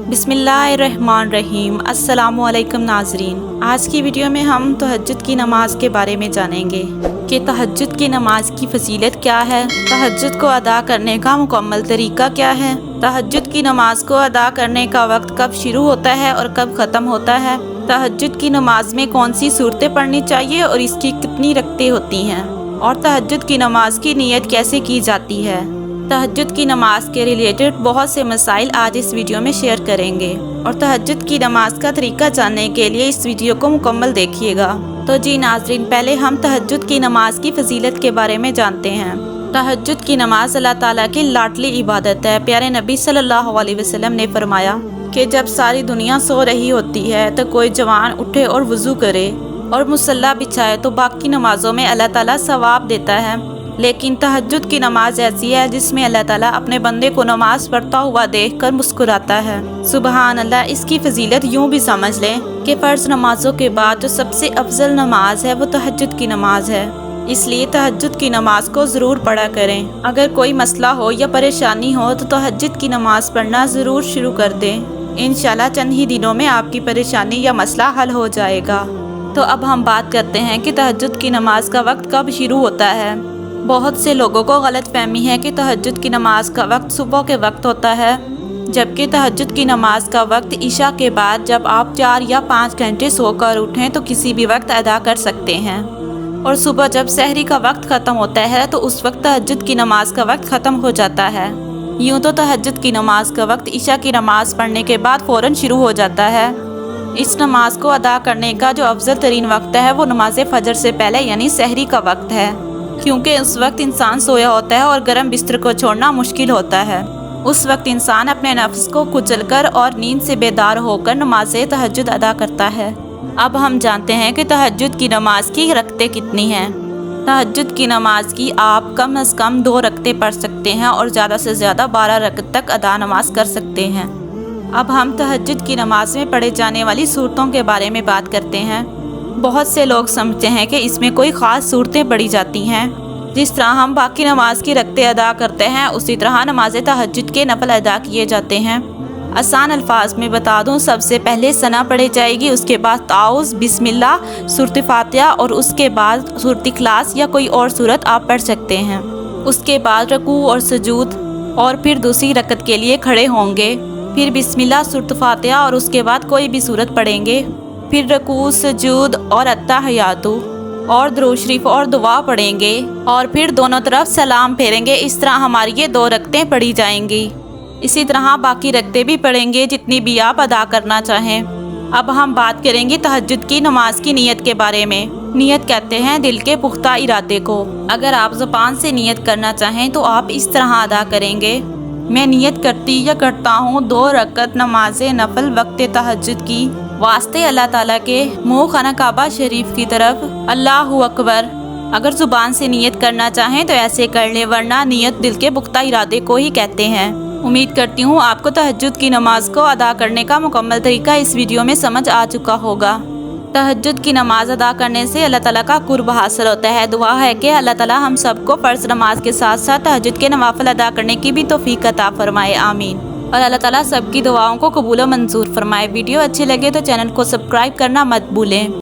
बिस्मिल्लाहिर्रहमानिर्रहीम। अस्सलामु अलैकुम नाज़रीन। आज की वीडियो में हम तहज्जुद की नमाज के बारे में जानेंगे कि तहज्जुद की नमाज की फजीलत क्या है, तहज्जुद को अदा करने का मुकम्मल तरीका क्या है, तहज्जुद की नमाज को अदा करने का वक्त कब शुरू होता है और कब ख़त्म होता है, तहज्जुद की नमाज में कौन सी सूरतें पढ़नी चाहिए और इसकी कितनी रकतें होती हैं, और तहज्जुद की नमाज की नीयत कैसे की जाती है। तहज्जुद की नमाज के रिलेटेड बहुत से मसाइल आज इस वीडियो में शेयर करेंगे और तहज्जुद की नमाज का तरीका जानने के लिए इस वीडियो को मुकम्मल देखिएगा। तो जी नाज़रीन, पहले हम तहज्जुद की नमाज की फजीलत के बारे में जानते हैं। तहज्जुद की नमाज अल्लाह ताला की लाडली इबादत है। प्यारे नबी सल्लल्लाहु अलैहि वसल्लम ने फरमाया कि जब सारी दुनिया सो रही होती है तो कोई जवान उठे और वज़ू करे और मुसल्ला बिछाए तो बाकी नमाजों में अल्लाह ताला सवाब देता है, लेकिन तहज्जुद की नमाज ऐसी है जिसमें अल्लाह ताला अपने बंदे को नमाज पढ़ता हुआ देखकर मुस्कुराता है। सुबहान अल्लाह। इसकी फजीलत यूँ भी समझ लें कि फ़र्ज़ नमाजों के बाद जो सबसे अफजल नमाज है वो तहज्जुद की नमाज है, इसलिए तहज्जुद की नमाज को ज़रूर पढ़ा करें। अगर कोई मसला हो या परेशानी हो तो तहज्जुद की नमाज पढ़ना ज़रूर शुरू कर दें। इंशाल्लाह चंद ही दिनों में आपकी परेशानी या मसला हल हो जाएगा। तो अब हम बात करते हैं कि तहज्जुद की नमाज का वक्त कब शुरू होता है। बहुत से लोगों को गलत फहमी है कि तहज्जुद की नमाज का वक्त सुबह के वक्त होता है, जबकि तहज्जुद की नमाज का वक्त इशा के बाद जब आप 4 या 5 घंटे सोकर उठें तो किसी भी वक्त अदा कर सकते हैं, और सुबह जब सहरी का वक्त ख़त्म होता है तो उस वक्त तहज्जुद की नमाज का वक्त ख़त्म हो जाता है। यूँ तो तहज्जुद की नमाज का वक्त इशा की नमाज पढ़ने के बाद फ़ौरन शुरू हो जाता है। इस नमाज को अदा करने का जो अफजल तरीन वक्त है वो नमाज फजर से पहले यानी सहरी का वक्त है, क्योंकि उस वक्त इंसान सोया होता है और गर्म बिस्तर को छोड़ना मुश्किल होता है। उस वक्त इंसान अपने नफ्स को कुचलकर और नींद से बेदार होकर नमाज तहज्जुद अदा करता है। अब हम जानते हैं कि तहज्जुद की नमाज की रकतें कितनी हैं। तहज्जुद की नमाज की आप कम अज़ कम 2 रकतें पढ़ सकते हैं और ज़्यादा से ज़्यादा 12 रकत तक अदा नमाज कर सकते हैं। अब हम तहज्जुद की नमाज में पढ़े जाने वाली सूरतों के बारे में बात करते हैं। बहुत से लोग समझते हैं कि इसमें कोई ख़ास सूरतें पढ़ी जाती हैं। जिस तरह हम बाकी नमाज की रकतें अदा करते हैं उसी तरह नमाज तहज्जुद के नफल अदा किए जाते हैं। आसान अल्फाज में बता दूं, सबसे पहले सना पढ़ी जाएगी, उसके बाद ताउज़, बिस्मिल्लाह, सूरत फातिहा और उसके बाद सूरत इखलास या कोई और सूरत आप पढ़ सकते हैं। उसके बाद रकू और सजूद, और फिर दूसरी रकत के लिए खड़े होंगे, फिर बिस्मिल्लाह, सूरत फातिहा और उसके बाद कोई भी सूरत पढ़ेंगे, फिर रकू, सजूद और अत्तहियातु और दुरूद शरीफ और दुआ पढ़ेंगे, और फिर दोनों तरफ सलाम फेरेंगे। इस तरह हमारी ये 2 रकतें पढ़ी जाएंगी। इसी तरह बाकी रकतें भी पढ़ेंगे जितनी भी आप अदा करना चाहें। अब हम बात करेंगे तहज्जुद की नमाज की नीयत के बारे में। नीयत कहते हैं दिल के पुख्ता इरादे को। अगर आप ज़ुबान से नीयत करना चाहें तो आप इस तरह अदा करेंगे। मैं नीयत करती या करता हूँ 2 रकत नमाज नफल वक्त तहज्जुद की वास्ते अल्लाह ताला के मुँह खाना काबा शरीफ की तरफ, अल्लाहु अकबर। अगर ज़ुबान से नीयत करना चाहें तो ऐसे कर लें, वरना नीयत दिल के पुख्ता इरादे को ही कहते हैं। उम्मीद करती हूँ आपको तहज्जुद की नमाज को अदा करने का मुकम्मल तरीका इस वीडियो में समझ आ चुका होगा। तहज्जुद की नमाज अदा करने से अल्लाह ताला का कुर्ब हासिल होता है। दुआ है कि अल्लाह ताला हम सबको फ़र्ज़ नमाज के साथ साथ तहज्जुद के नवाफिल अदा करने की भी तौफीक अता फरमाए, आमीन। और अल्लाह ताला सबकी दुआओं को कबूल व मंजूर फरमाए। वीडियो अच्छी लगे तो चैनल को सब्सक्राइब करना मत भूलें।